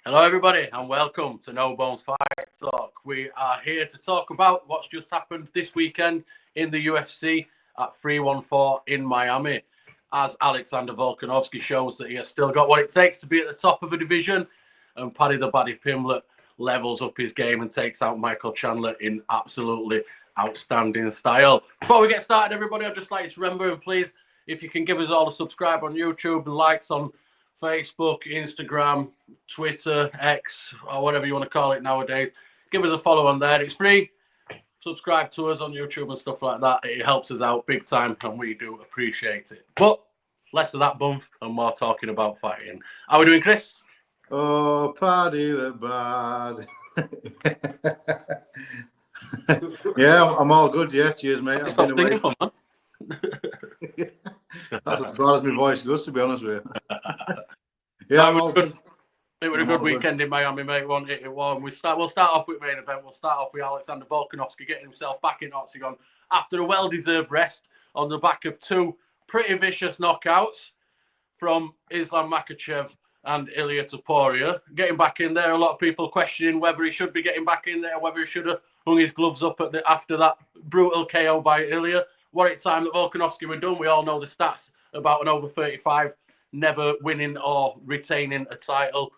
Hello, everybody, and welcome to No Bones Fight Talk. We are here to talk about what's just happened this weekend in the UFC at 314 in Miami. As Alexander Volkanovski shows that he has still got what it takes to be at the top of a division, and Paddy the Baddy Pimblett levels up his game and takes out Michael Chandler in absolutely outstanding style. Before we get started, everybody, I'd just like you to remember, and please, if you can give us all a subscribe on YouTube and likes on Facebook, Instagram, Twitter, X, or whatever you want to call it nowadays. Give us a follow on there. It's free. Subscribe to us on YouTube and stuff like that. It helps us out big time, and we do appreciate it. But less of that bump and more talking about fighting. How are we doing, Chris? Oh, Paddy the Bad. Yeah, I'm all good. Yeah, cheers, mate. I've been away. For, man. That's as far as my voice goes, to be honest with you. Yeah, I'm all good. It was a good weekend in Miami, mate. Wasn't it? It was. We'll start off with main event. We'll start off with Alexander Volkanovski getting himself back in Octagon after a well-deserved rest on the back of two pretty vicious knockouts from Islam Makhachev and Ilia Topuria. Getting back in there, a lot of people questioning whether he should be getting back in there, whether he should have hung his gloves up after that brutal KO by Ilia. What it time that Volkanovski were done. We all know the stats about an over 35 never winning or retaining a title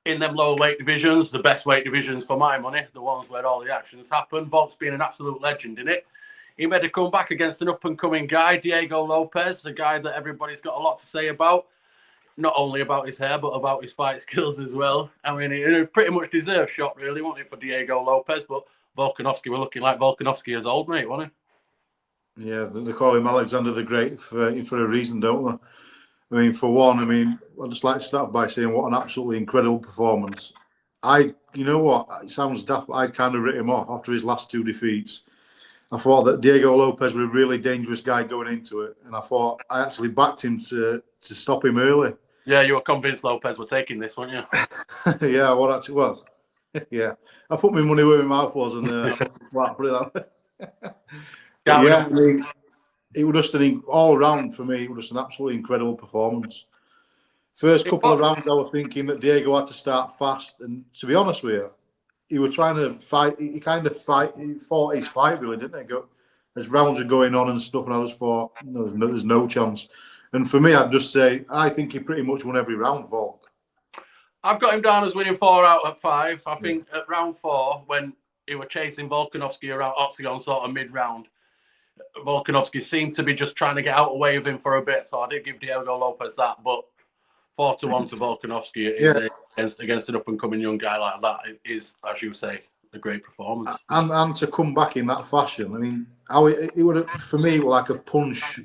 in them lower weight divisions, the best weight divisions for my money, the ones where all the actions happen. Volk's being an absolute legend in it. He made a comeback against an up-and-coming guy, Diego Lopez, a guy that everybody's got a lot to say about, not only about his hair, but about his fight skills as well. I mean, it pretty much deserved shot, really, wasn't it, for Diego Lopez, but Volkanovski were looking like Volkanovski as old, mate, wasn't he? Yeah, they call him Alexander the Great for a reason, don't they? I mean, for one, I'd just like to start by saying what an absolutely incredible performance. You know what? It sounds daft, but I'd kind of written him off after his last two defeats. I thought that Diego Lopez was a really dangerous guy going into it, and I thought I actually backed him to stop him early. Yeah, you were convinced Lopez were taking this, weren't you? Yeah, yeah. I put my money where my mouth was, and I looked flat, put it that way. Yeah, it was just all round for me. It was just an absolutely incredible performance. First couple of rounds, I was thinking that Diego had to start fast, and to be honest with you, he was trying to fight. He fought his fight, really, didn't he? As rounds are going on and stuff, and I just thought, no, there's no chance. And for me, I'd just say I think he pretty much won every round, Volk. I've got him down as winning 4 out of 5. I think at round 4, when he was chasing Volkanovski around Octagon sort of mid-round, Volkanovski seemed to be just trying to get out of the way of him for a bit. So I did give Diego Lopez that, but 4-1 to Volkanovski against an up-and-coming young guy like that is, as you say, a great performance. And to come back in that fashion, I mean, how it would have, for me, like a punch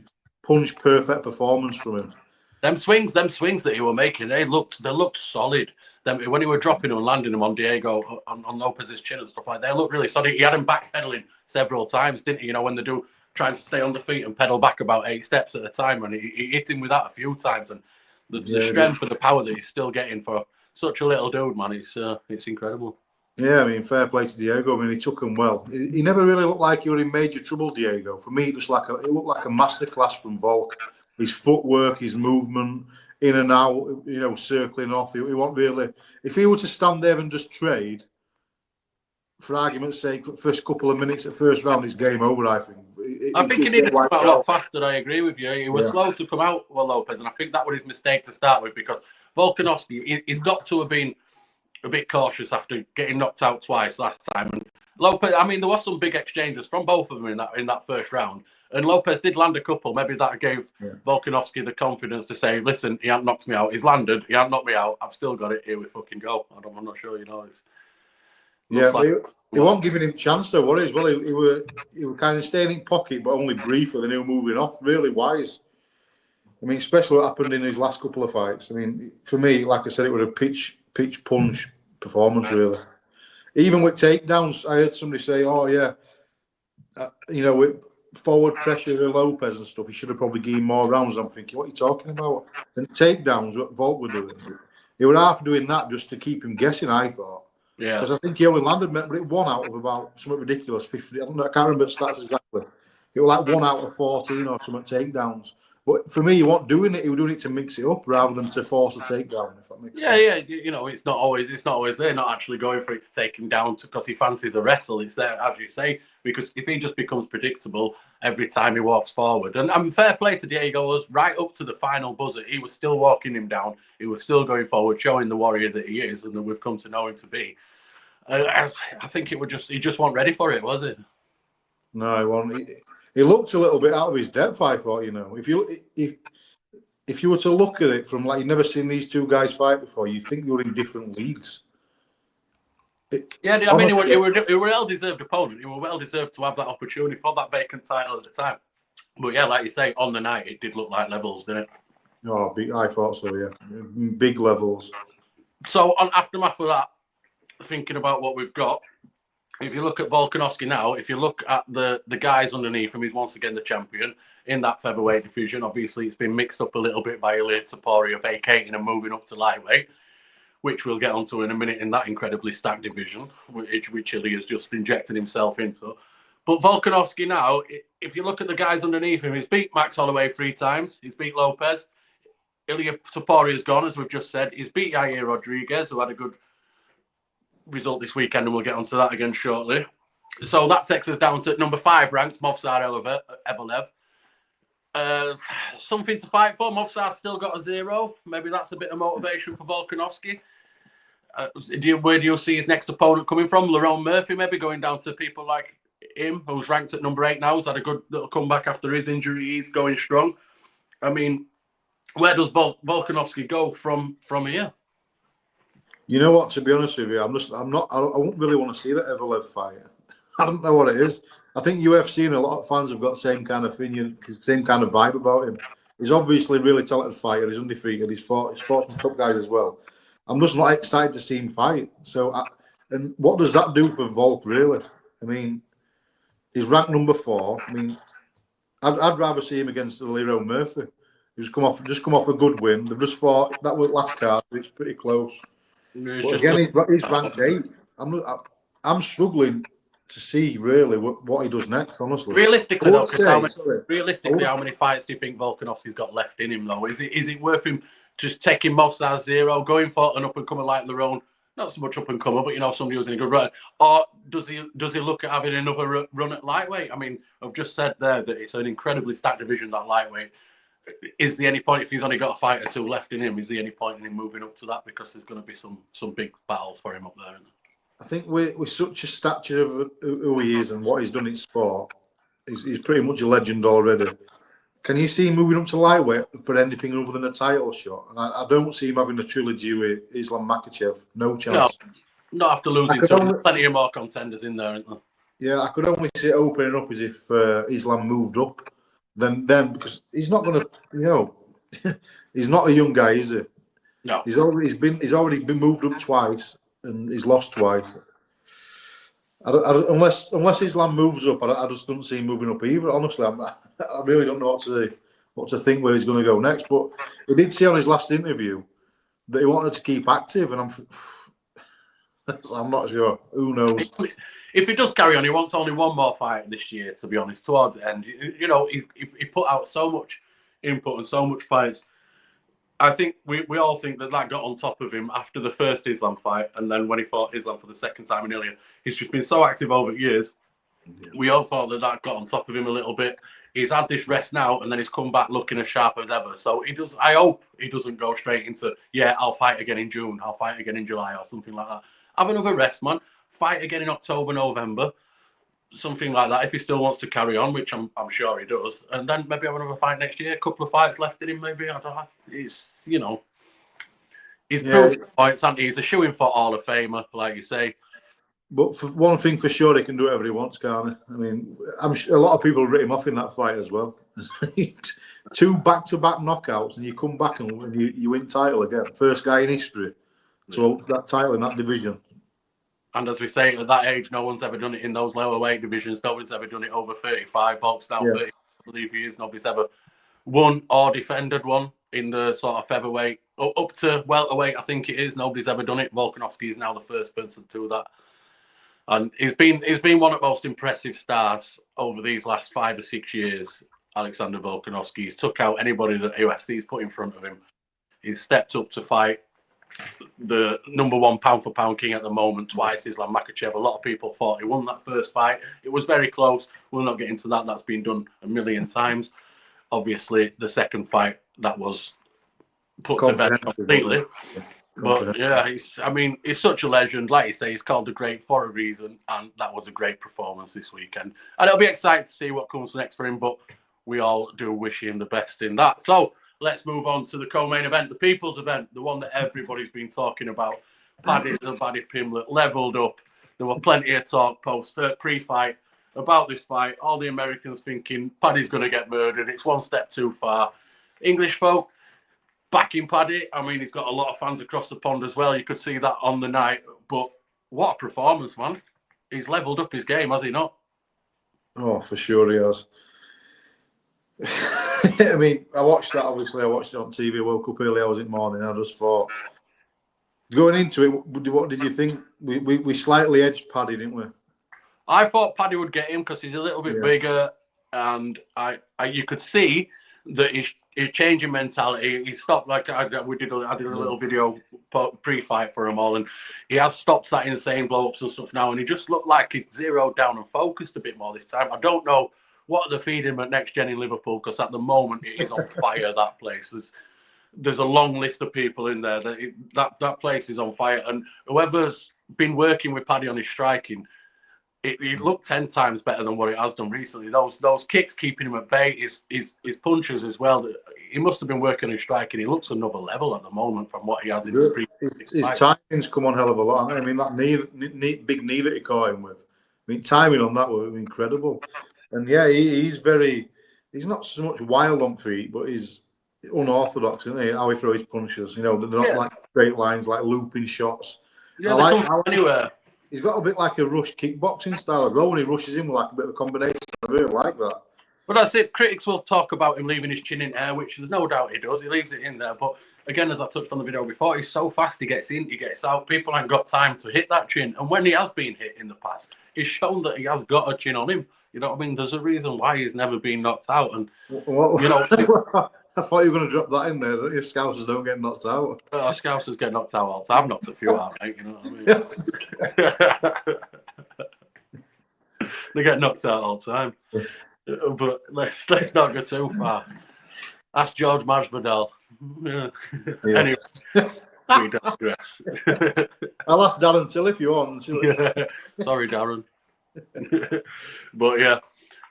perfect performance from him. Them swings that he were making, they looked solid. When he were dropping them and landing them on Diego, on Lopez's chin and stuff like that, they looked really solid. He had him backpedaling several times, didn't he? You know, when they do trying to stay on the feet and pedal back about 8 steps at a time, and he hit him with that a few times. And the strength and the power that he's still getting for such a little dude, man, it's incredible. Yeah, I mean, fair play to Diego. I mean, he took him well. He never really looked like he was in major trouble, Diego. For me, it looked like a masterclass from Volk. His footwork, his movement, in and out, you know, circling off. He won't really. If he were to stand there and just trade, for argument's sake, first couple of minutes at first round, it's game over. I think. I think he needed to come out a lot faster. I agree with you. He was slow to come out with Lopez, and I think that was his mistake to start with, because Volkanovski, he's got to have been a bit cautious after getting knocked out twice last time. And Lopez, I mean, there was some big exchanges from both of them in that first round. And Lopez did land a couple. Maybe that gave Volkanovski the confidence to say, listen, he hasn't knocked me out. He's landed. He hasn't knocked me out. I've still got it. Here we fucking go. I'm not sure, you know. He wasn't giving him a chance, though, was he? Well, he were kind of staying in pocket, but only briefly. Then he were moving off. Really wise. I mean, especially what happened in his last couple of fights. I mean, for me, like I said, it was a pitch punch performance, really. Even with takedowns, I heard somebody say, "Oh yeah, you know, with forward pressure of Lopez and stuff, he should have probably given more rounds." I'm thinking, what are you talking about? And takedowns, what Volk were doing, he were half doing that just to keep him guessing. I thought, because I think he only landed 1 out of about something ridiculous 50. I can't remember the stats exactly. It was like 1 out of 14 or something takedowns. But for me, you weren't doing it. You were doing it to mix it up rather than to force a takedown. If that makes sense. Yeah. You know, it's not always there. Not actually going for it to take him down because he fancies a wrestle. It's there, as you say, because if he just becomes predictable every time he walks forward, and fair play to Diego, was right up to the final buzzer. He was still walking him down. He was still going forward, showing the warrior that he is, and that we've come to know him to be. I think he just wasn't ready for it, was it? No, he wasn't. He looked a little bit out of his depth. I thought, you know, if you were to look at it from like you've never seen these two guys fight before, you think you're in different leagues. I mean, he were a well-deserved opponent. He were well-deserved to have that opportunity for that vacant title at the time. But yeah, like you say, on the night, it did look like levels, didn't it? Oh, I thought so, yeah. Big levels. So on aftermath of that, thinking about what we've got, if you look at Volkanovski now, if you look at the guys underneath him, he's once again the champion in that featherweight division. Obviously, it's been mixed up a little bit by Ilia Topuria vacating and moving up to lightweight, which we'll get onto in a minute in that incredibly stacked division, which Ilia has just injected himself into. But Volkanovski now, if you look at the guys underneath him, he's beat Max Holloway 3 times. He's beat Lopez. Ilia Topuria's gone, as we've just said. He's beat Yair Rodriguez, who had a good result this weekend, and we'll get onto that again shortly. So that takes us down to number 5 ranked, Movsar Evelev. Something to fight for. Movsar's still got a 0. Maybe that's a bit of motivation for Volkanovski. Where do you see his next opponent coming from? Lerone Murphy, maybe going down to people like him, who's ranked at number 8 now. He's had a good little comeback after his injury. He's going strong. I mean, where does Volkanovski go from here? You know what? To be honest with you, I won't really want to see that Evelev fight. I don't know what it is. I think UFC and a lot of fans have got the same kind of opinion, same kind of vibe about him. He's obviously a really talented fighter. He's undefeated. He's fought some top guys as well. I'm just not excited to see him fight. And what does that do for Volk, really? I mean, he's ranked number 4. I mean, I'd rather see him against Lerone Murphy, who's come off a good win. They've just fought. That was last card. It's pretty close. But again, he's ranked 8th. I'm struggling to see really what he does next. Honestly, realistically, though, how many fights do you think Volkanovski's got left in him? Though, is it worth him just taking Movsar's 0, going for an up and coming like Lerone? Not so much up and comer, but you know, somebody who's in a good run. Or does he look at having another run at lightweight? I mean, I've just said there that it's an incredibly stacked division, that lightweight. Is there any point, if he's only got a fight or 2 left in him, is there any point in him moving up to that? Because there's going to be some big battles for him up there, isn't there? I think with such a stature of who he is and what he's done in sport, he's pretty much a legend already. Can you see him moving up to lightweight for anything other than a title shot? And I don't see him having a trilogy with Islam Makhachev. No chance. No, not after losing. So there's plenty of more contenders in there, isn't there? Yeah, I could only see it opening up as if Islam moved up. Then because he's not going to, you know, he's not a young guy, is he? No. He's already been moved up twice and he's lost twice. Unless Islam moves up, I just don't see him moving up either. Honestly, I really don't know what to think where he's going to go next. But he did say on his last interview that he wanted to keep active, and I'm not sure. Who knows? If he does carry on, he wants only one more fight this year, to be honest, towards the end. You know, he put out so much input and so much fights. I think we all think that got on top of him after the first Islam fight, and then when he fought Islam for the second time in Ilia. He's just been so active over years. Yeah. We all thought that got on top of him a little bit. He's had this rest now, and then he's come back looking as sharp as ever. So I hope he doesn't go straight into, I'll fight again in June, I'll fight again in July, or something like that. Have another rest, man. Fight again in October, November, something like that. If he still wants to carry on, which I'm sure he does, and then maybe have another fight next year. A couple of fights left in him, maybe. I don't know. He's proved points, and he's a shoo-in for Hall of Famer, like you say. But for one thing for sure, he can do whatever he wants, can't he? I mean, a lot of people have written him off in that fight as well. 2 back-to-back knockouts, and you come back and you win title again. First guy in history to hold that title in that division. And as we say, at that age, no one's ever done it in those lower weight divisions. Nobody's ever done it over 35. Volk's now 30, I believe he is. Nobody's ever won or defended one in the sort of featherweight. Up to welterweight, I think it is. Nobody's ever done it. Volkanovski is now the first person to do that. And he's been one of the most impressive stars over these last 5 or 6 years. Alexander Volkanovski. He's took out anybody that UFC's put in front of him. He's stepped up to fight the number one pound-for-pound king at the moment twice, Islam Makhachev. A lot of people thought he won that first fight. It was very close. We'll not get into that. That's been done a million times. Obviously, the second fight, that was put to bed completely. But yeah, he's such a legend. Like you say, he's called the Great for a reason, and that was a great performance this weekend. And it'll be exciting to see what comes next for him, but we all do wish him the best in that. So let's move on to the co-main event, the people's event, the one that everybody's been talking about. Paddy Pimblett leveled up. There were plenty of talk pre-fight about this fight. All the Americans thinking Paddy's going to get murdered. It's one step too far. English folk backing Paddy. I mean, he's got a lot of fans across the pond as well. You could see that on the night. But what a performance, man. He's leveled up his game, has he not? Oh, for sure he has. I mean, I watched that, obviously. I watched it on TV. I woke up early hours in the morning. I just thought, going into it, what did you think? We slightly edged Paddy, didn't we? I thought Paddy would get him because he's a little bit bigger, and you could see that he's changing mentality. He stopped, like I did a little video pre-fight for him all, and he has stopped that insane blow-ups and stuff now, and he just looked like he's zeroed down and focused a bit more this time. I don't know what they're feeding him at Next Gen in Liverpool, because at the moment it is on fire, that place. There's a long list of people in there. That place is on fire, and whoever's been working with Paddy on his striking, it looked 10 times better than what it has done recently. Those kicks keeping him at bay, his punches as well. He must have been working his striking. He looks another level at the moment from what he has in the previous. His timing's come on hell of a lot. I mean, that big knee that he caught him with. I mean, timing on that was incredible. And yeah, he's not so much wild on feet, but he's unorthodox, isn't he? How he throws his punches. You know, they're not like straight lines, like looping shots. Yeah, they come from anywhere. He's got a bit like a rush kickboxing style as well. When he rushes in with like a bit of a combination, I really like that. But that's it. Critics will talk about him leaving his chin in air, which there's no doubt he does. He leaves it in there. But again, as I touched on the video before, he's so fast. He gets in, he gets out. People ain't got time to hit that chin. And when he has been hit in the past, he's shown that he has got a chin on him. You know what I mean? There's a reason why he's never been knocked out. And, you know... I thought you were going to drop that in there. Your Scousers don't get knocked out. Scousers get knocked out all the time. I've knocked a few out, mate. You know what I mean? They get knocked out all the time. But let's not go too far. Ask George Masvidal. Yeah. Anyway, we digress. I'll ask Darren Till if you want. Sorry, Darren. But yeah.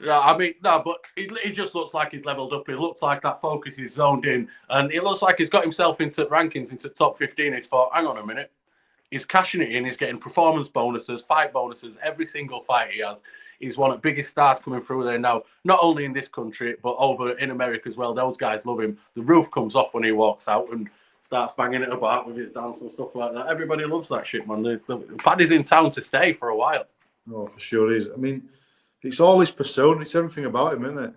Yeah, I mean, no, but he just looks like he's leveled up. He looks like that focus is zoned in. And it looks like he's got himself into rankings, into top 15. He's thought, hang on a minute. He's cashing it in. He's getting performance bonuses, fight bonuses, every single fight he has. He's one of the biggest stars coming through there now, not only in this country, but over in America as well. Those guys love him. The roof comes off when he walks out and starts banging it about with his dance and stuff like that. Everybody loves that shit, man. Paddy's in town to stay for a while. Oh, for sure he is. I mean, it's all his persona. It's everything about him, isn't it?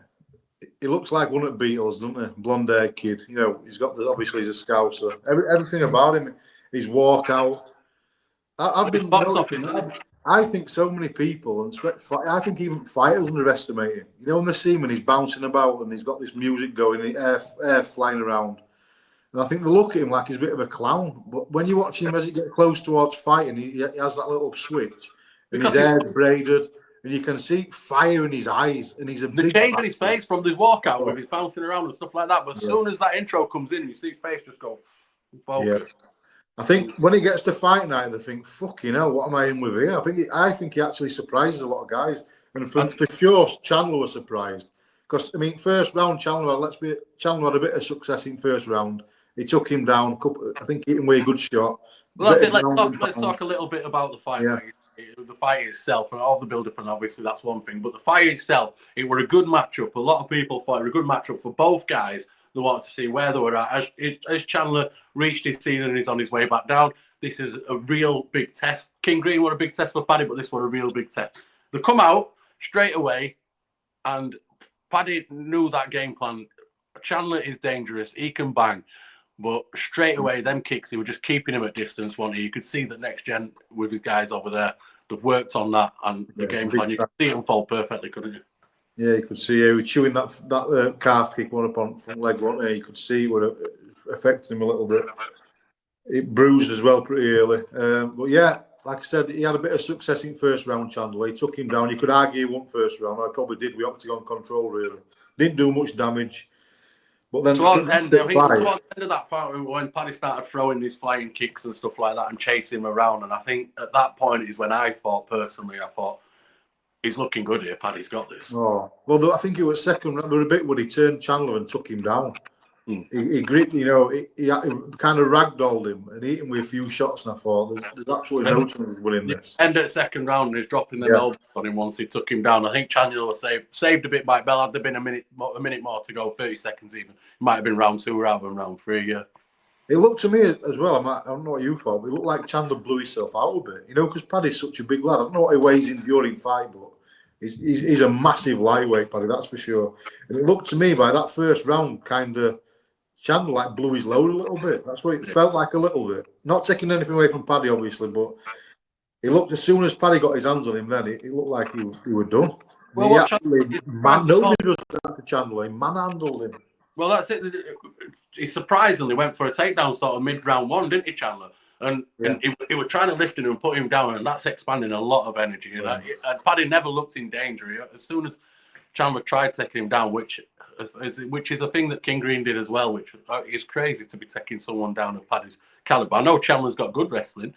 He looks like one of the Beatles, doesn't he? Blonde-haired kid. You know, he's got obviously he's a Scouser. Everything about him, his walkout. I've been noticing. I think so many people, and I think even fighters underestimate him. You know, when they see him and he's bouncing about and he's got this music going, air flying around. And I think they look at him like he's a bit of a clown. But when you watch him as he gets close towards fighting, he has that little switch. And his hair's braided. And you can see fire in his eyes, and he's the change in his face from his walkout with his bouncing around and stuff like that. But as soon as that intro comes in, you see his face just go focus. Yeah. I think when he gets to fight night, they think, "Fucking hell, what am I in with here?" I think he actually surprises a lot of guys, and for sure, Chandler was surprised because I mean, first round Chandler had a bit of success in first round. He took him down. I think hit him with a good shot. Well, that's it. Let's talk a little bit about the fight. Yeah. The fight itself and all the build-up, and obviously that's one thing. But the fight itself, it were a good matchup. A lot of people thought it were a good matchup for both guys. They wanted to see where they were at. As Chandler reached his ceiling and is on his way back down, this is a real big test. King Green were a big test for Paddy, but this was a real big test. They come out straight away, and Paddy knew that game plan. Chandler is dangerous. He can bang. But straight away, them kicks, they were just keeping him at distance, weren't he? You could see that Next Gen with his guys over there, they've worked on that and the game plan. You could see it unfold perfectly, couldn't you? Yeah, you could see he was chewing that calf kick one up on front leg, wasn't he? You could see what it affected him a little bit. It bruised as well pretty early. But yeah, like I said, he had a bit of success in first round, Chandler. He took him down. You could argue he won first round. I probably did with octagon control, really. Didn't do much damage. But then towards the end, towards the end of that fight, when Paddy started throwing these flying kicks and stuff like that and chasing him around, and I think at that point is when I thought, he's looking good here. Paddy's got this. Oh, well, I think it was second round. There was a bit where he turned Chandler and took him down. He gripped, he kind of ragdolled him and hit him with a few shots, and I thought, there's absolutely no chance of winning this. End at second round, and he's dropping them elbows on him once he took him down. I think Chandler was saved a bit by Bell. Had there been a minute more to go, 30 seconds even, it might have been round 2 rather than round 3, yeah. It looked to me as well, I don't know what you thought, but it looked like Chandler blew himself out a bit, because Paddy's such a big lad. I don't know what he weighs in during fight, but he's a massive lightweight, Paddy, that's for sure. And it looked to me by that first round, kind of, Chandler blew his load a little bit. That's what it felt like a little bit. Not taking anything away from Paddy, obviously, but he looked, as soon as Paddy got his hands on him, then it looked like he were done. Well, nobody was that to Chandler. He manhandled him. Well, that's it. He surprisingly went for a takedown sort of mid-round 1, didn't he, Chandler? And he was trying to lift him and put him down, and that's expanding a lot of energy. And Paddy never looked in danger. As soon as Chandler tried taking him down, which is a thing that King Green did as well, which is crazy to be taking someone down of Paddy's caliber. I know Chandler's got good wrestling,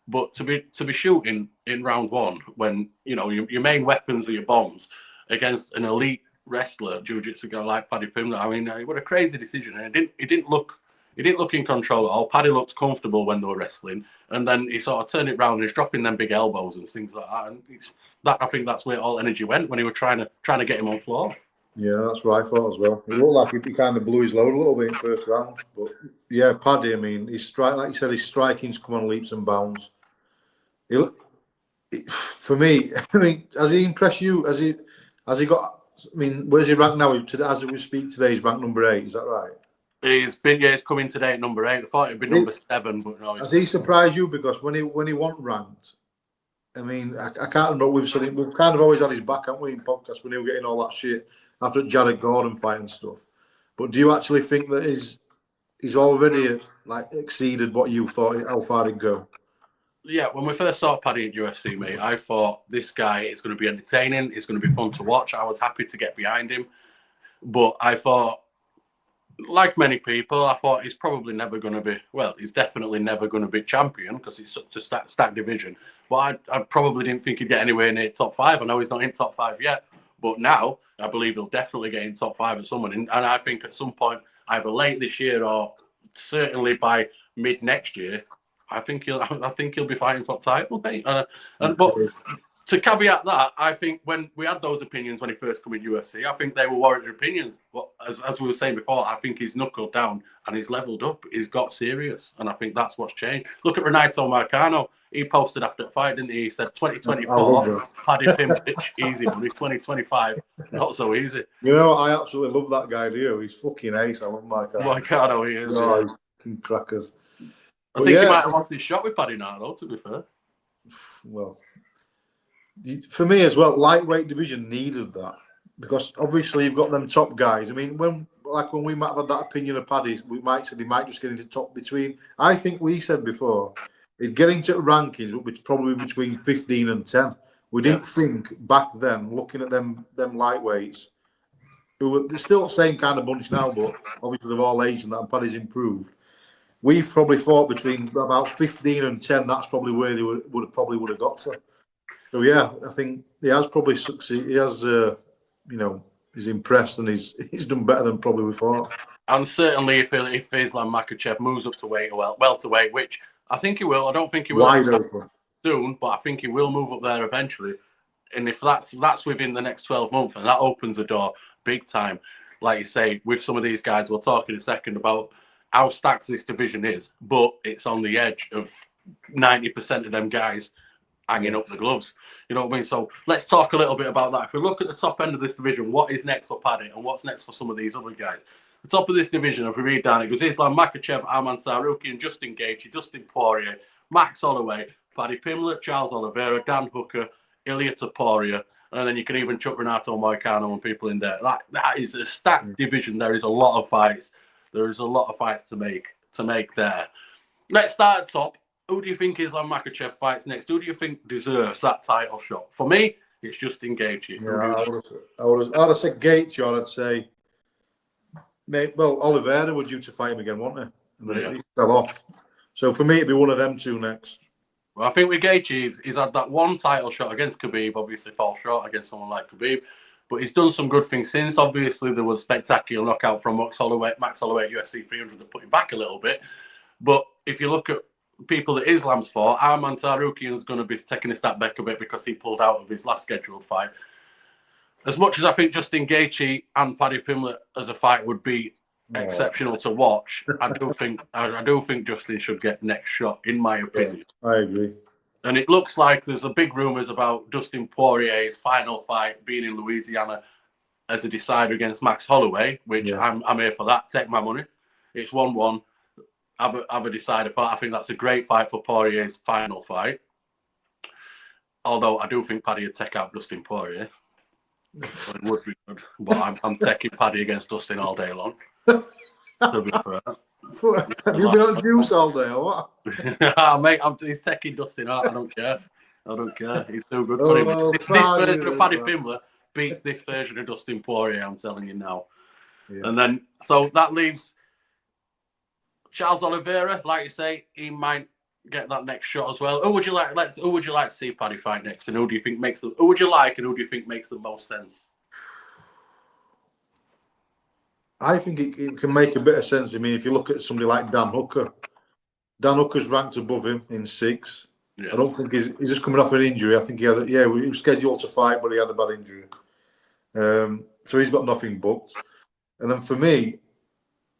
but to be shooting in round 1 when your main weapons are your bombs against an elite wrestler, jiu-jitsu guy like Paddy Pimblett, I mean, what a crazy decision. And he didn't look in control at all. Paddy looked comfortable when they were wrestling, and then he sort of turned it round and he's dropping them big elbows and things like that. And I think that's where all energy went when he were trying to get him on floor. Yeah, that's what I thought as well. It looked like he kind of blew his load a little bit in first round. But yeah, Paddy, I mean, like you said, his striking's come on leaps and bounds. For me, I mean, has he impressed you? Has he got? I mean, where's he ranked now? As we speak today, he's ranked number 8. Is that right? He's coming today at number 8. I thought it'd be number 7, but no. Has he surprised you? Because when he wasn't ranked, I mean, I can't remember. We've kind of always had his back, haven't we, in podcasts when he was getting all that shit after Jared Gordon fight and stuff. But do you actually think that he's already exceeded what you thought, how far he'd go? Yeah, when we first saw Paddy at UFC, mate, I thought this guy is going to be entertaining. It's going to be fun to watch. I was happy to get behind him. But I thought, like many people, I thought he's probably never going to be, he's definitely never going to be champion because it's such a stacked division. But I probably didn't think he'd get anywhere near top 5. I know he's not in top 5 yet. But now, I believe he'll definitely get in top 5 at some point. And I think at some point, either late this year or certainly by mid next year, I think he'll be fighting for title, mate. But to caveat that, I think when we had those opinions when he first came in UFC, I think they were warranted opinions. But as we were saying before, I think he's knuckled down and he's leveled up. He's got serious, and I think that's what's changed. Look at Renato Marcano. He posted after the fight, didn't he? He said 2024, Paddy Pimblett, easy, but 2025, not so easy. I absolutely love that guy, do you? He's fucking ace. I love Marcano. Marcano, he is. Oh, he's fucking crackers. I think he might have lost his shot with Paddy now, though, to be fair. Well, for me as well, lightweight division needed that because obviously you've got them top guys. I mean, when we might have had that opinion of Paddy, we might say he might just get into top between. I think we said before, he'd get into rankings, which probably between 15 and 10. We didn't think back then, looking at them lightweights, they're still the same kind of bunch now, but obviously they've all aged and that, and Paddy's improved. We've probably thought between about 15 and 10, that's probably where they would have got to. So yeah, I think he has probably succeeded. He has, he's impressed and he's done better than probably we thought. And certainly, if Islam Makhachev moves up to welterweight, which I think he will. I don't think he will soon, but I think he will move up there eventually. And if that's within the next 12 months, and that opens the door big time. Like you say, with some of these guys, we'll talk in a second about how stacked this division is, but it's on the edge of 90% of them guys hanging up the gloves. You know what I mean? So let's talk a little bit about that. If we look at the top end of this division, what is next for Paddy and what's next for some of these other guys? The top of this division, if we read down, it goes Islam Makhachev, Arman Sarukian, Justin Gaethje, Dustin Poirier, Max Holloway, Paddy Pimblett, Charles Oliveira, Dan Hooker, Ilia Topuria, And then you can even chuck Renato Moicano and people in there. That is a stacked division. There is a lot of fights. There is a lot of fights to make there. Let's start at top. Who do you think Islam Makhachev fights next? Who do you think deserves that title shot? For me, it's Justin Gaethje. Yeah, I would have said Gaethje, or I'd say, Oliveira were due to fight him again, weren't they? And then he fell off. So for me, it'd be one of them two next. Well, I think with Gaethje, he's had that one title shot against Khabib, obviously fall short against someone like Khabib, but he's done some good things since. Obviously, there was a spectacular knockout from Max Holloway, UFC 300 that put him back a little bit. But if you look at people that Islam's fought, Arman Tsarukyan is going to be taking a step back a bit because he pulled out of his last scheduled fight. As much as I think Justin Gaethje and Paddy Pimblett as a fight would be exceptional to watch, I do think Justin should get next shot, in my opinion. Yeah, I agree. And it looks like there's a big rumours about Dustin Poirier's final fight being in Louisiana as a decider against Max Holloway, which I'm here for that. Take my money. It's 1-1. Have a decider fight. I think that's a great fight for Poirier's final fight. Although I do think Paddy would take out Dustin Poirier. It would be good. But I'm taking Paddy against Dustin all day long. To be fair. Have you been on juice all day or what? Mate, he's taking Dustin out. I don't care. He's too good for him. This version of Paddy Pimblett beats this version of Dustin Poirier, I'm telling you now. Yeah. And then, so that leaves Charles Oliveira. Like you say, he might get that next shot as well. Who would you like to see Paddy fight next? And who do you think makes who would you like and who do you think makes the most sense? I think it can make a bit of sense. I mean, if you look at somebody like Dan Hooker, Dan Hooker's ranked above him in 6. Yes. I don't think he's just coming off an injury. I think he was scheduled to fight, but he had a bad injury. So he's got nothing booked. And then for me,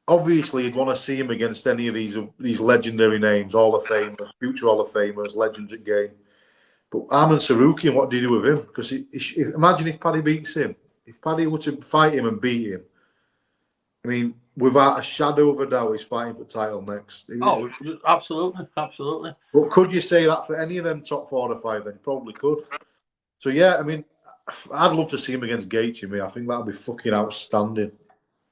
obviously, you'd want to see him against any of these legendary names, Hall of Famers, future Hall of Famers, legends at game. But Arman Tsarukyan, what do you do with him? Because imagine if Paddy beats him. If Paddy were to fight him and beat him, I mean, without a shadow of a doubt, he's fighting for title next. Oh, absolutely. But could you say that for any of them top 4 or 5? Then probably could. So yeah, I mean, I'd love to see him against Gaethje. I think that'd be fucking outstanding.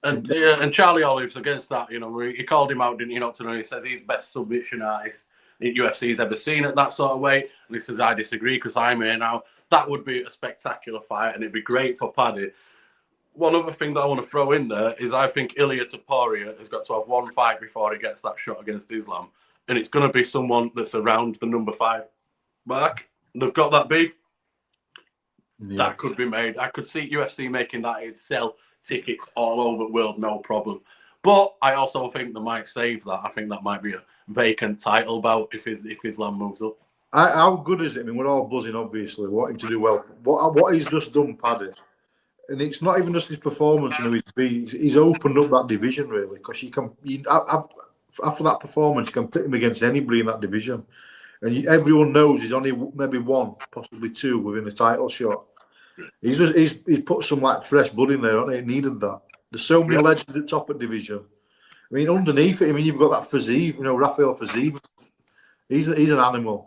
And Charlie Olive's against that. You know, he called him out, didn't he? Not to know. He says he's best submission artist UFC's ever seen at that sort of weight. And he says I disagree because I'm here now. That would be a spectacular fight, and it'd be great for Paddy. One other thing that I want to throw in there is I think Ilia Topuria has got to have one fight before he gets that shot against Islam. And it's going to be someone that's around the number 5 mark. They've got that beef. Yeah. That could be made. I could see UFC making that. It'd sell tickets all over the world, no problem. But I also think they might save that. I think that might be a vacant title bout if Islam moves up. How good is it? I mean, we're all buzzing, obviously, wanting to do well. What he's just done, Paddy, and it's not even just his performance, he's opened up that division, really, because after that performance, you can put him against anybody in that division. And everyone knows he's only maybe 1, possibly 2 within a title shot. He's put some like fresh blood in there, hasn't he? He needed that. There's so many legends at the top of division. I mean, underneath it, you've got that Fiziev, Rafael Fiziev. He's an animal.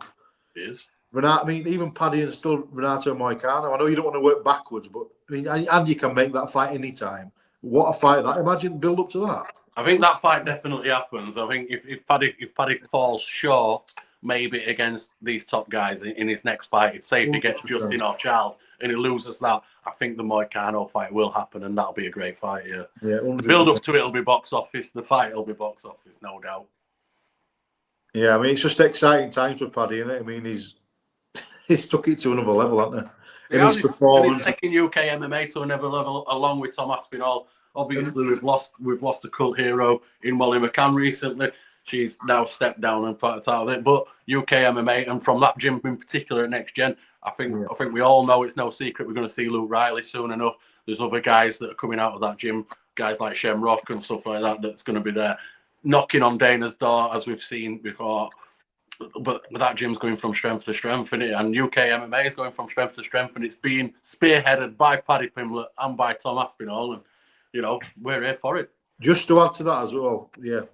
He is. Even Paddy and still Renato Moicano. I know you don't want to work backwards, but and you can make that fight anytime. What a fight that! Imagine build up to that. I think that fight definitely happens. I think if Paddy falls short, maybe against these top guys in his next fight, if he gets Justin or Charles and he loses that, I think the Moicano fight will happen, and that'll be a great fight. Yeah. The build up to it will be box office. The fight will be box office, no doubt. Yeah, it's just exciting times for Paddy, isn't it? He's took it to another level, hasn't he? His performance, he's taking UK MMA to another level, along with Tom Aspinall. Obviously, we've lost a cult hero in Molly McCann recently. She's now stepped down and part out of it. But UK MMA, and from that gym in particular at Next Gen, I think we all know it's no secret we're going to see Luke Riley soon enough. There's other guys that are coming out of that gym, guys like Shamrock and stuff like that, that's going to be there knocking on Dana's door, as we've seen before. But that gym's going from strength to strength, and UK MMA is going from strength to strength, and it's being spearheaded by Paddy Pimblett and by Tom Aspinall, and we're here for it. Just to add to that as well,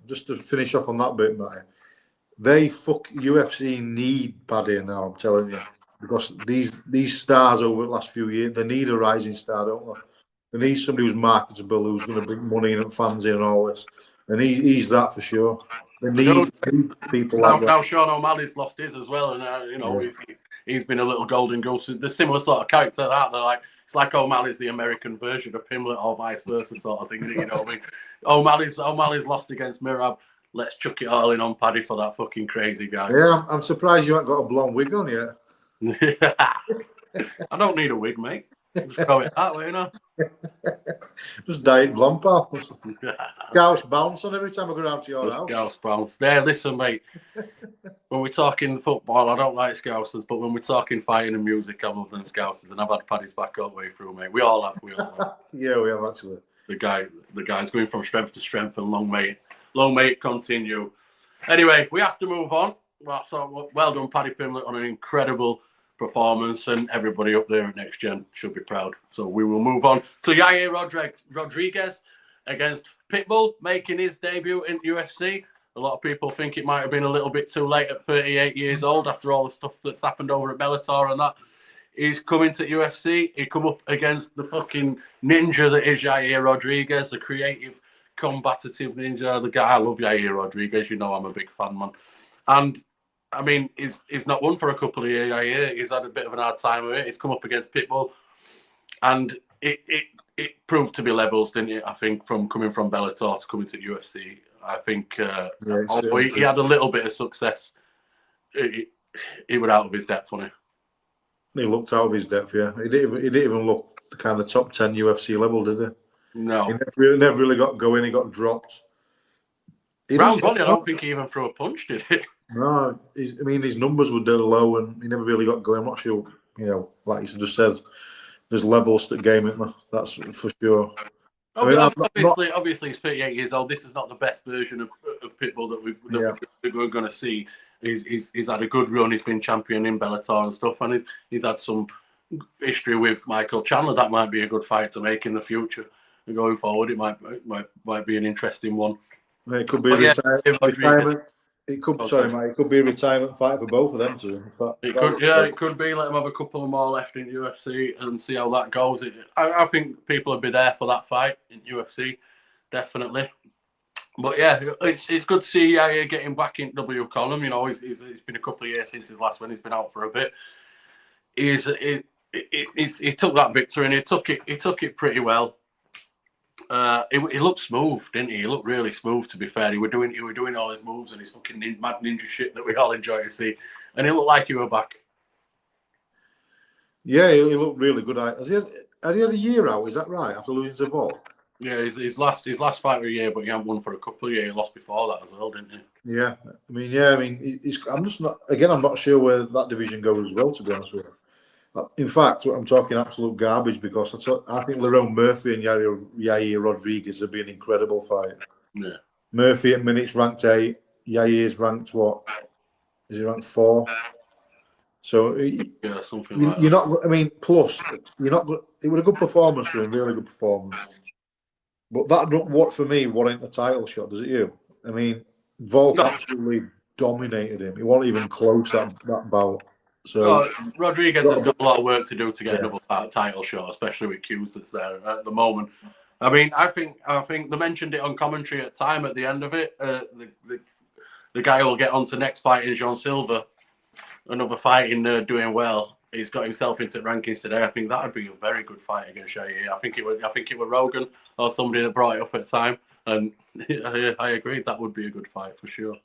just to finish off on that bit, Matty, UFC need Paddy now, I'm telling you. because these stars over the last few years, they need a rising star, don't they? They need somebody who's marketable, who's going to bring money in and fans in and all this. And he's that for sure. They need people like that. Now Sean O'Malley's lost his as well, and he's been a little golden goose. The similar sort of character that they're like. It's like O'Malley's the American version of Pimlet, or vice versa, sort of thing. You know what I mean? O'Malley's lost against Mirab. Let's chuck it all in on Paddy for that fucking crazy guy. Yeah, I'm surprised you haven't got a blonde wig on yet. I don't need a wig, mate. Just grow it that way, you know. Just dye it blonde, pal. Scouse bounce on every time I go round to your house. Scouse bounce. There, listen, mate. When we're talking football, I don't like Scousers, but when we're talking fighting and music, I'm other than Scousers, and I've had Paddy's back all the way through, mate. We all have. Yeah, we have actually. The guy's going from strength to strength, and long may it continue. Anyway, we have to move on. Well done, Paddy Pimlet, on an incredible performance, and everybody up there at Next Gen should be proud. So we will move on to Yair Rodriguez against Pitbull, making his debut in UFC. A lot of people think it might have been a little bit too late at 38 years old after all the stuff that's happened over at Bellator and that. He's coming to UFC. He come up against the fucking ninja that is Yair Rodriguez, the creative, combative ninja. The guy, I love Yair Rodriguez. You know I'm a big fan, man. And I mean, he's not won for a couple of years. He's had a bit of an hard time with it. He's come up against Pitbull, and it proved to be levels, didn't it? I think from coming from Bellator to coming to UFC, I think although he had a little bit of success, he was out of his depth, wasn't he? He looked out of his depth, yeah. He didn't even look the kind of top 10 UFC level, did he? No. He never really got going. He got dropped. Round one, I don't think he even threw a punch, did he? No, I mean, his numbers were dead low and he never really got going. I'm not sure, like you just said, there's levels to the game, isn't there? That's for sure. Obviously, he's 38 years old. This is not the best version of Pitbull that we're going to see. He's had a good run. He's been champion in Bellator and stuff, and he's had some history with Michael Chandler. That might be a good fight to make in the future. And going forward, it might be an interesting one. It could be retirement. It could be a retirement fight for both of them too. It could be. Let them have a couple more left in UFC and see how that goes. I think people will be there for that fight in UFC, definitely. But yeah, it's good to see Yair getting back in W column. It's been a couple of years since his last one. He's been out for a bit. He took that victory and he took it pretty well. He looked smooth, didn't he? He looked really smooth, to be fair. He were doing all his moves and his fucking mad ninja shit that we all enjoy to see. And he looked like he were back. Yeah, he looked really good. Had he had a year out, is that right? After losing to Volk? Yeah, his last fight of a year, but he hadn't won for a couple of years. He lost before that as well, didn't he? Yeah. I'm not sure where that division goes as well, to be honest with you. In fact, I'm talking absolute garbage because I think Lerone Murphy and Yair Rodriguez would be an incredible fight. Yeah. Murphy at minutes ranked 8. Yair's ranked what? Is he ranked 4? So something like that. Not. I mean, plus you're not. It was a good performance for him, really good performance. But that wasn't a title shot, does it? You? I mean, Volk absolutely dominated him. He wasn't even close at that bout. So Rodriguez has got a lot of work to do to get another title shot, especially with Q's that's there at the moment. I mean, I think they mentioned it on commentary at time at the end of it. The guy who will get on to next fight is Jean Silva, another fighting doing well. He's got himself into rankings today. I think that would be a very good fight against Yair. I think it was Rogan or somebody that brought it up at the time, and I agreed that would be a good fight for sure.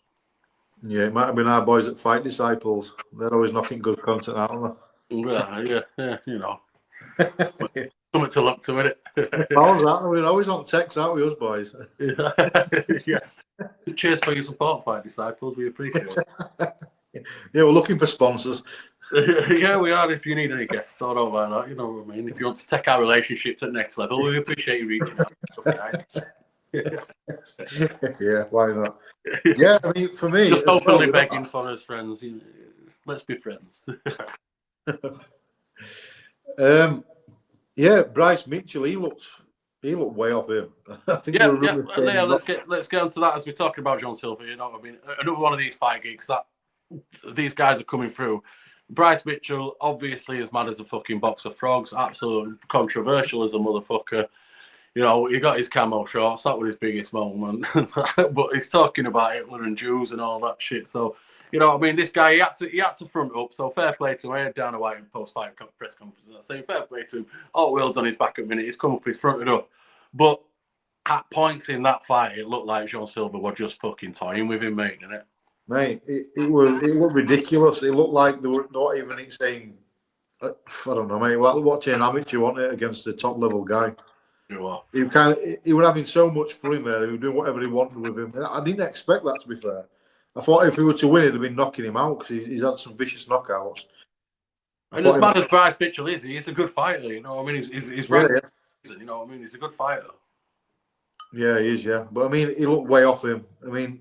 Yeah, it might have been our boys at Fight Disciples. They're always knocking good content out, aren't they? Yeah, Something to look to, isn't it? How's that? We're always on text, aren't we, us boys? Yes. Cheers for your support, Fight Disciples. We appreciate it. Yeah, we're looking for sponsors. Yeah, we are. If you need any guests, sort of like that, you know what I mean? If you want to take our relationship to the next level, we appreciate you reaching out. Okay. Yeah, why not? Yeah, I mean, for me, just openly begging for us friends. Let's be friends. Yeah, Bryce Mitchell, he looked way off him. I think let's get onto that as we're talking about John Silver. You know what I mean? Another one of these fight gigs that these guys are coming through. Bryce Mitchell, obviously as mad as a fucking box of frogs, absolutely controversial as a motherfucker. You know, he got his camo shorts, that was his biggest moment. But he's talking about Hitler and Jews and all that shit. So, you know what I mean? This guy, he had to front up. So fair play to him. I had Dana White in post-fight press conference saying fair play to him. All world's on his back at a minute. He's come up, he's fronted up. But at points in that fight, it looked like Jean Silva were just fucking toying with him, mate, didn't it? Mate, it looked ridiculous. It looked like they were not even saying, I don't know, mate. Watching an amateur, wasn't it, against the top level guy? You are. He was having so much fun there. He was doing whatever he wanted with him. I didn't expect that, to be fair. I thought if he were to win, he'd have been knocking him out because he's had some vicious knockouts. And as bad as Bryce Mitchell is, he's a good fighter. You know what I mean? He's ranked. Yeah. You know what I mean? He's a good fighter. Yeah, he is. Yeah, but I mean, he looked way off him. I mean,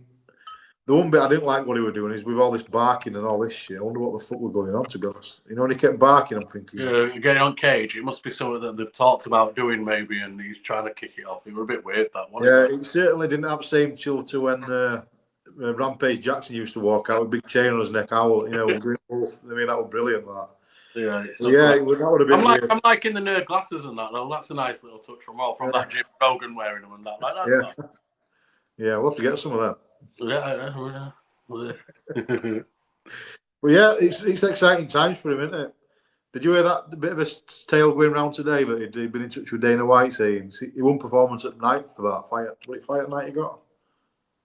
the one bit I didn't like what he was doing is with all this barking and all this shit. I wonder what the fuck was going on, to be honest. You know, when he kept barking, I'm thinking... Yeah, getting on cage, it must be something that they've talked about doing, maybe, and he's trying to kick it off. It was a bit weird, that one. Yeah, he certainly didn't have the same chill to when Rampage Jackson used to walk out with a big chain on his neck, owl, you know, Green Wolf. I mean, that was brilliant, that. Yeah, that would have been weird. I'm liking the nerd glasses and that, though. That's a nice little touch from that Jim Rogan wearing them and that. Like, that's nice. Yeah, we'll have to get some of that. Yeah. But yeah, it's exciting times for him, isn't it? Did you hear that bit of a tale going around today that he'd been in touch with Dana White saying he won performance at night for that fight? What fight at night he got?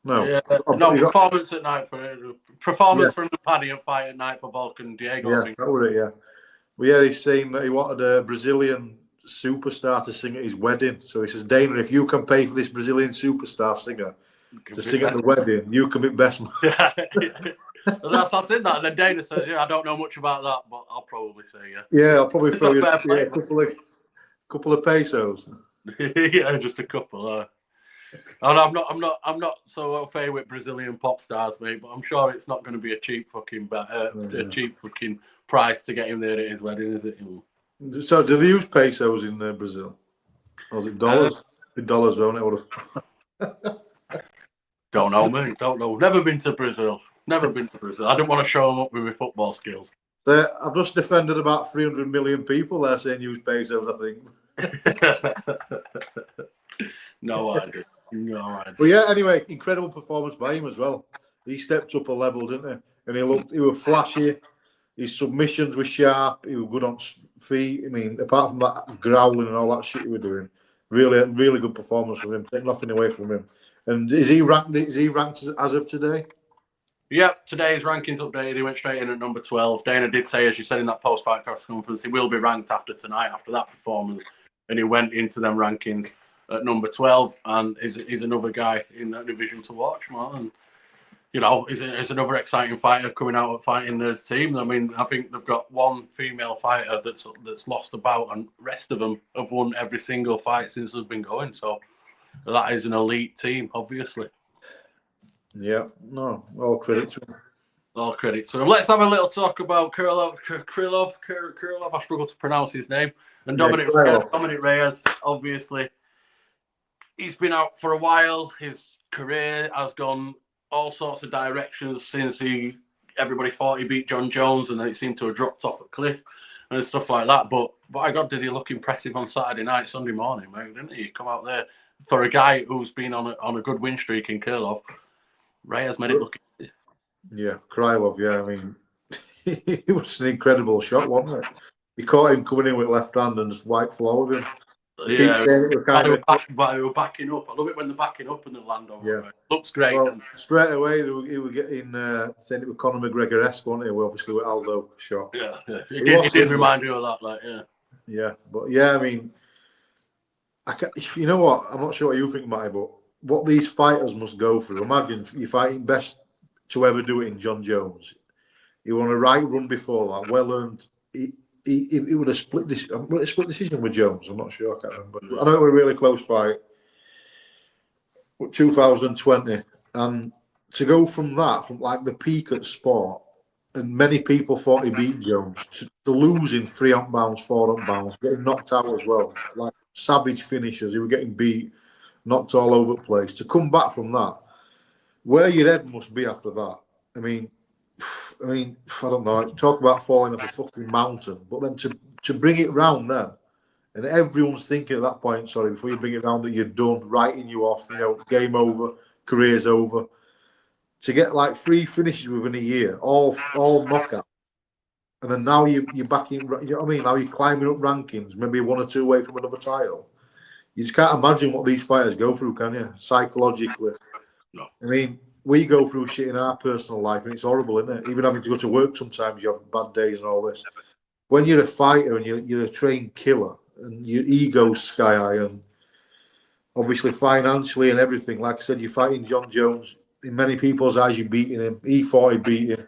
No. Yeah, performance at night for from the Paddy and fight at night for Volkan Diego. Yeah, that was it, yeah. Well, yeah, he's saying that he wanted a Brazilian superstar to sing at his wedding. So he says, Dana, if you can pay for this Brazilian superstar singer to sing at the wedding, you can be best man. That's in that. And then Dana says, yeah, I don't know much about that, but I'll probably say yeah. Yeah, I'll probably throw you a couple of pesos. Yeah, just a couple. And I'm not so au fait with Brazilian pop stars, mate, but I'm sure it's not going to be a cheap fucking price to get him there at his wedding, is it? So, do they use pesos in Brazil? Or is it dollars? Dollars, won't it? Don't know, mate. Don't know. Never been to Brazil. I didn't want to show them up with my football skills. I've just defended about 300 million people there saying use pesos, I think. No idea. But yeah, anyway, incredible performance by him as well. He stepped up a level, didn't he? And he was flashy. His submissions were sharp. He was good on feet. I mean, apart from that growling and all that shit he was doing, really good performance from him. Take nothing away from him. And is he ranked as of today? Yep, today's rankings updated. He went straight in at number 12. Dana did say, as you said in that post-fight press conference, he will be ranked after tonight, after that performance. And he went into them rankings at number 12, and is another guy in that division to watch, man. And, you know, is another exciting fighter coming out and fighting this team. I mean, I think they've got one female fighter that's lost a bout, and the rest of them have won every single fight since they've been going. So that is an elite team, obviously. Yeah, no, all credit to him. All credit to him. Let's have a little talk about Krylov. I struggle to pronounce his name. And Dominic Reyes, obviously. He's been out for a while. His career has gone all sorts of directions since everybody thought he beat John Jones, and then it seemed to have dropped off a cliff and stuff like that. But by God, did he look impressive on Saturday night, Sunday morning, mate, didn't he? Come out there for a guy who's been on a good win streak in Krylov. Reyes made it look easy. Yeah, Krylov, yeah. I mean, it was an incredible shot, wasn't it? He caught him coming in with left hand and just wiped floor with him. Yeah, they were backing up. I love it when they're backing up and they land over. Yeah. Looks great. Well, straight away, he was getting saying it was Conor McGregor-esque, wasn't he? Well, obviously with Aldo shot. Yeah. It did remind you of that, like, yeah. Yeah, but yeah, I mean, you know what? I'm not sure what you think, Matty, but what these fighters must go through. Imagine you're fighting best to ever do it in John Jones. He won a right run before that, well earned. He would have split decision with Jones. I'm not sure. I can't remember. I know it was a really close fight. 2020, and to go from that, from like the peak at sport, and many people thought he beat Jones, to losing 3 bounds, 4 bounds, getting knocked out as well, like savage finishers. He was getting beat, knocked all over the place. To come back from that, where your head must be after that. I mean, I mean, I don't know. Talk about falling off a fucking mountain, but then to bring it round then, and everyone's thinking at that point, sorry, before you bring it round that you're done, writing you off, game over, career's over. To get like 3 finishes within a year, all knockout, and then now you're back in. You know what I mean? Now you're climbing up rankings, maybe 1 or 2 away from another title. You just can't imagine what these fighters go through, can you? Psychologically. No. I mean, we go through shit in our personal life, and it's horrible, isn't it? Even having to go to work sometimes, you have bad days and all this. When you're a fighter and you're a trained killer, and your ego's sky high, and obviously financially and everything, like I said, you're fighting John Jones. In many people's eyes, you're beating him. He thought he beat him.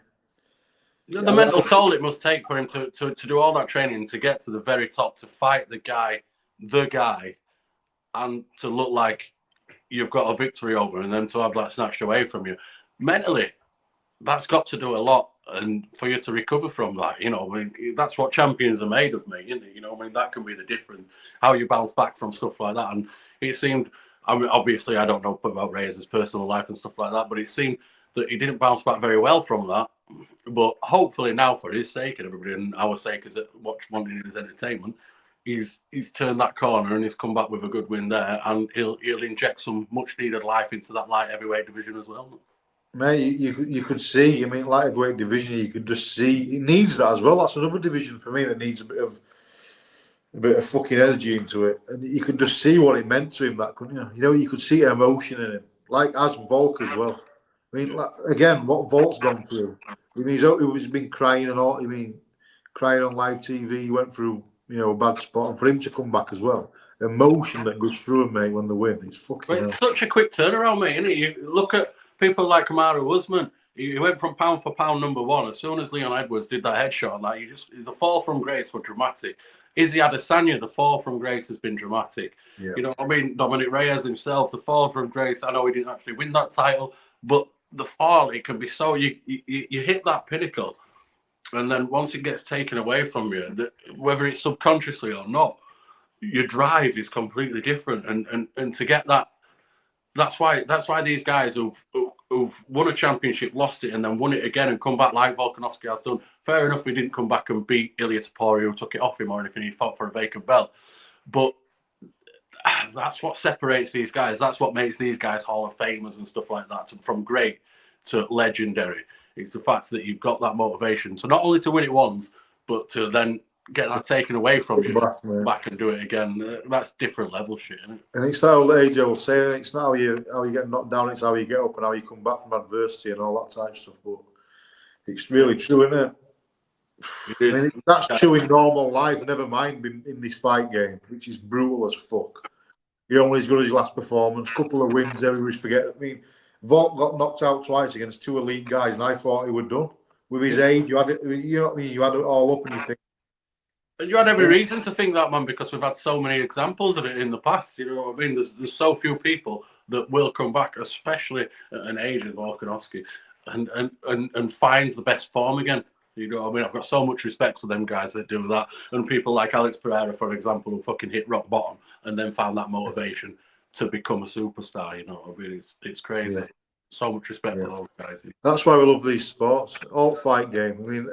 The mental toll it must take for him to do all that training to get to the very top, to fight the guy, and to look like you've got a victory over, and then to have that snatched away from you. Mentally, that's got to do a lot, and for you to recover from that, that's what champions are made of, mate, isn't it? That can be the difference, how you bounce back from stuff like that. And it seemed, obviously, I don't know about Reyes' personal life and stuff like that, but it seemed that he didn't bounce back very well from that. But hopefully now, for his sake and everybody and our sake as wanting his entertainment, he's turned that corner and he's come back with a good win there, and he'll inject some much needed life into that light heavyweight division as well. Mate, you could see. I mean, light heavyweight division, you could just see it needs that as well. That's another division for me that needs a bit of fucking energy into it, and you could just see what it meant to him. That, couldn't you? You could see emotion in him, like as Volk as well. I mean, again, what Volk's gone through. I mean, he's been crying and all. I mean, crying on live TV. He went through, a bad spot, and for him to come back as well, emotion that goes through him, mate, when they win, it's fucking. But it's such a quick turnaround, mate, isn't it? You look at people like Kamaru Usman. He went from pound for pound #1 as soon as Leon Edwards did that headshot. And that the fall from grace was dramatic. Izzy Adesanya, the fall from grace has been dramatic. Yeah. Dominic Reyes himself, the fall from grace. I know he didn't actually win that title, but the fall, it can be so. You hit that pinnacle, and then once it gets taken away from you, whether it's subconsciously or not, your drive is completely different. And to get that. That's why these guys who've won a championship, lost it, and then won it again and come back like Volkanovski has done. Fair enough, he didn't come back and beat Ilia Topuria, who took it off him or anything. He fought for a vacant belt. But that's what separates these guys. That's what makes these guys Hall of Famers and stuff like that. From great to legendary. It's the fact that you've got that motivation. So not only to win it once, but to then get that taken away from you, back and do it again. That's different level shit, isn't it? And it's that old age-old saying, it's not how you get knocked down, it's how you get up and how you come back from adversity and all that type of stuff. But it's really true, isn't it? I mean, that's true in normal life, never mind in this fight game, which is brutal as fuck. You're only as good as your last performance. Couple of wins, everybody's forget. I mean, Volk got knocked out twice against 2 elite guys, and I thought he would done. With his age, you had it. You know what I mean? You had it all up, and you think. And you had every reason to think that, man, because we've had so many examples of it in the past. You know what I mean? There's so few people that will come back, especially at an age of Volkanovski, and find the best form again. You know what I mean? I've got so much respect for them guys that do that, and people like Alex Pereira, for example, who fucking hit rock bottom and then found that motivation to become a superstar. You know what I mean? It's crazy. Yeah. So much respect for those guys. That's why we love these sports. All fight game. I mean,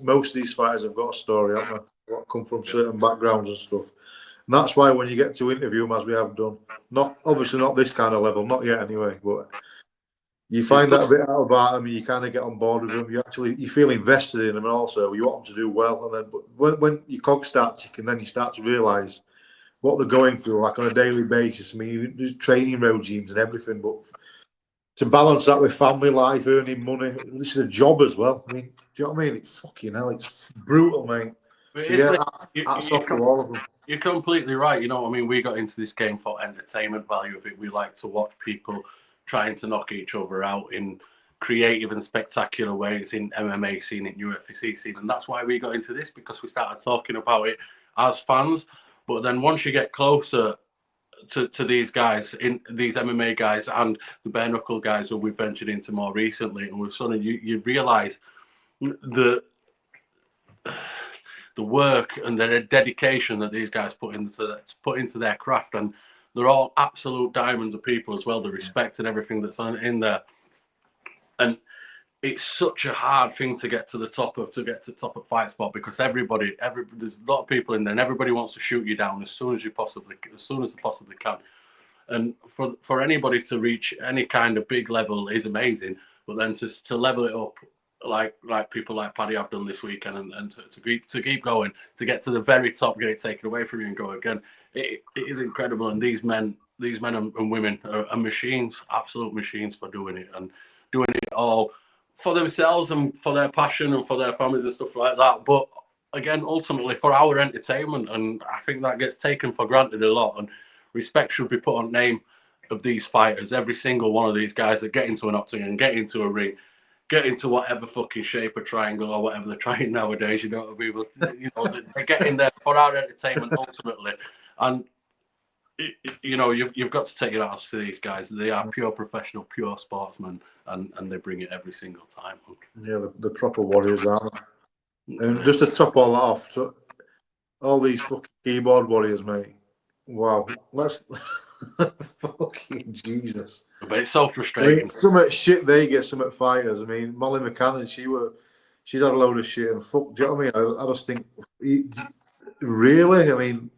most of these fighters have got a story, haven't they? Come from certain backgrounds and stuff. And that's why when you get to interview them, as we have done, obviously not this kind of level, not yet anyway, but you find that a bit out about them, you kind of get on board with them. You feel invested in them, and also you want them to do well. And then, but when your cogs start ticking, then you start to realise what they're going through, like on a daily basis. I mean, you do training regimes and everything, but to balance that with family life, earning money, this is a job as well. I mean, do you know what I mean? It's fucking hell, it's brutal, mate. That's off to all of them. You're completely right. You know what I mean? We got into this game for entertainment value of it. We like to watch people trying to knock each other out in creative and spectacular ways in MMA scene, in UFC scene. And that's why we got into this, because we started talking about it as fans. But then once you get closer to these guys, in these MMA guys and the bare knuckle guys who we've ventured into more recently, and we've suddenly you realise the work and the dedication that these guys put into their craft, and they're all absolute diamonds of people as well. The respect and everything that's in there, and it's such a hard thing to get to the top of fight spot, because there's a lot of people in there, and everybody wants to shoot you down as soon as they possibly can. And for anybody to reach any kind of big level is amazing, but then to level it up like people like Paddy have done this weekend, and to keep going, to get to the very top, get it taken away from you and go again, it is incredible. And these men and women are machines, absolute machines for doing it, and doing it all for themselves and for their passion and for their families and stuff like that. But again, ultimately for our entertainment, and I think that gets taken for granted a lot. And respect should be put on name of these fighters. Every single one of these guys that get into an octagon, get into a ring, get into whatever fucking shape, a triangle or whatever they're trying nowadays. You know what I mean? But, you know, they get in there for our entertainment ultimately. And you know, you've got to take your hats to these guys. They are pure professional, pure sportsmen, and they bring it every single time. Yeah, the proper warriors, aren't they? And just to top all that off, all these fucking keyboard warriors, mate. Wow, let's fucking Jesus. But it's so frustrating. I mean, some shit they get, some fighters. I mean, Molly McCann, she's had a load of shit, and fuck. Do you know what I mean? I just think, really, I mean,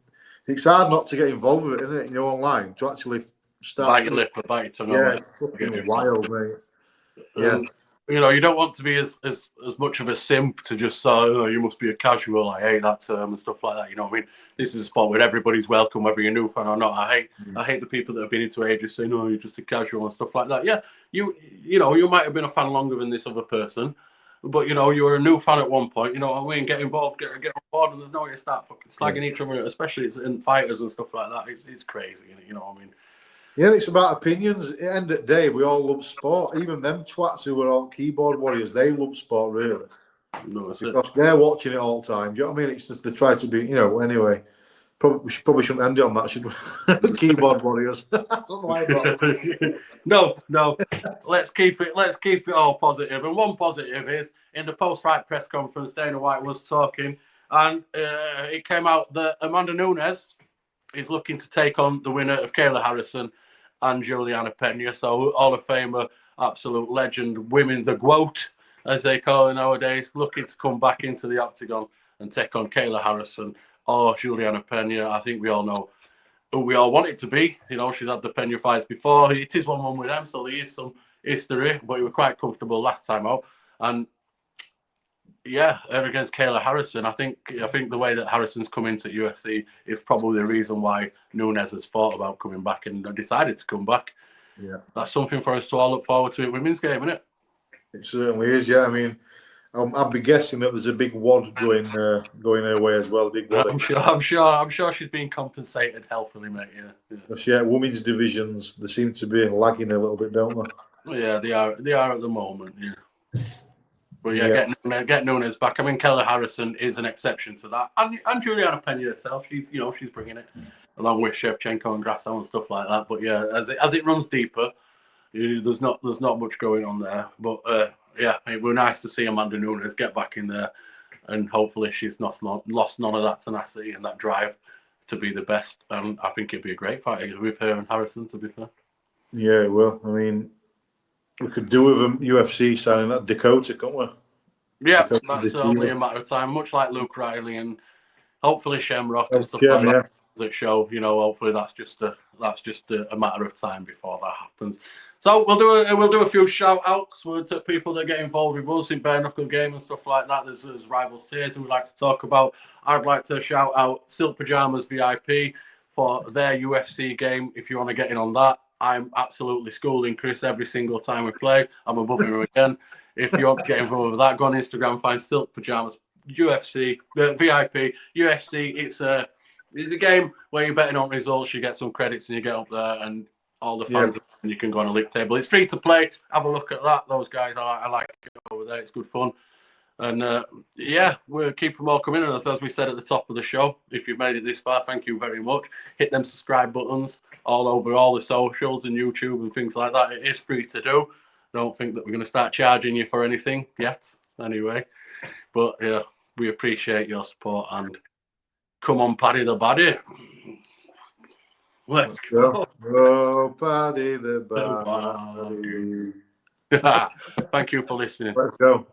it's hard not to get involved with it, isn't it? You know, online to actually start. Bite your lip or bite your tongue. Yeah, it's fucking wild, mate. Yeah. You know, you don't want to be as much of a simp to just say, oh, you must be a casual. I hate that term and stuff like that. You know what I mean? This is a sport where everybody's welcome, whether you're a new fan or not. I hate the people that have been into ages saying, "Oh, you're just a casual" and stuff like that. Yeah, you know, you might have been a fan longer than this other person, but you know, you were a new fan at one point. You know what I mean? Get involved, get on board, and there's no way to start fucking slagging each other, especially in fighters and stuff like that. It's crazy. You know what I mean? Yeah, it's about opinions. At the end of the day, we all love sport. Even them twats who are all keyboard warriors, they love sport, really. No, because they're watching it all the time. Do you know what I mean? It's just they try to be, you know, anyway. We probably shouldn't end it on that, should we? Keyboard warriors. I don't know why I brought it. No. Let's keep it all positive. And one positive is in the post-fight press conference, Dana White was talking, and it came out that Amanda Nunes is looking to take on the winner of Kayla Harrison and Juliana Pena. So Hall of Famer, absolute legend, women, the GWOAT, as they call it nowadays, looking to come back into the octagon and take on Kayla Harrison or Juliana Pena. I think we all know who we all want it to be. You know, she's had the Pena fights before. It is 1-1 with them, so there is some history, but we were quite comfortable last time out. And yeah, against Kayla Harrison, I think the way that Harrison's come into UFC is probably the reason why Nunes has thought about coming back and decided to come back. Yeah, that's something for us to all look forward to at women's game, isn't it? It certainly is. Yeah, I mean, I'll be guessing that there's a big wad going her way as well. Big wad. I'm sure she's being compensated healthily, mate. Yeah, women's divisions, they seem to be lagging a little bit, don't they? Yeah, they are at the moment. Yeah. But yeah, get Nunes back. I mean, Kayla Harrison is an exception to that, and Juliana Pena herself. She's bringing it along with Shevchenko and Grasso and stuff like that. But yeah, as it runs deeper, there's not much going on there. But yeah, it was nice to see Amanda Nunes get back in there, and hopefully she's not lost none of that tenacity and that drive to be the best. And I think it'd be a great fight with her and Harrison, to be fair. Yeah, well, I mean, we could do with a UFC signing that Dakota, can't we? Yeah, that's only a matter of time. Much like Luke Riley and hopefully Shamrock and stuff like that that show. You know, hopefully that's just a matter of time before that happens. So we'll do a few shout outs to people that get involved with us in bare knuckle game and stuff like that. There's rival series we'd like to talk about. I'd like to shout out Silk Pajamas VIP for their UFC game. If you want to get in on that, I'm absolutely schooling Chris every single time we play. I'm above him again. If you want to get involved with that, go on Instagram, find Silk Pajamas UFC VIP UFC. It's a game where you're betting on results. You get some credits and you get up there, and all the fans and you can go on a league table. It's free to play. Have a look at that. Those guys, I like it over there. It's good fun. And yeah, we'll keep them all coming in. As we said at the top of the show, if you've made it this far, thank you very much. Hit them subscribe buttons all over all the socials and YouTube and things like that. It is free to do. Don't think that we're going to start charging you for anything yet, anyway. But yeah, we appreciate your support and come on, Paddy the Baddy. Let's go. Oh, Paddy the Baddy. Thank you for listening. Let's go.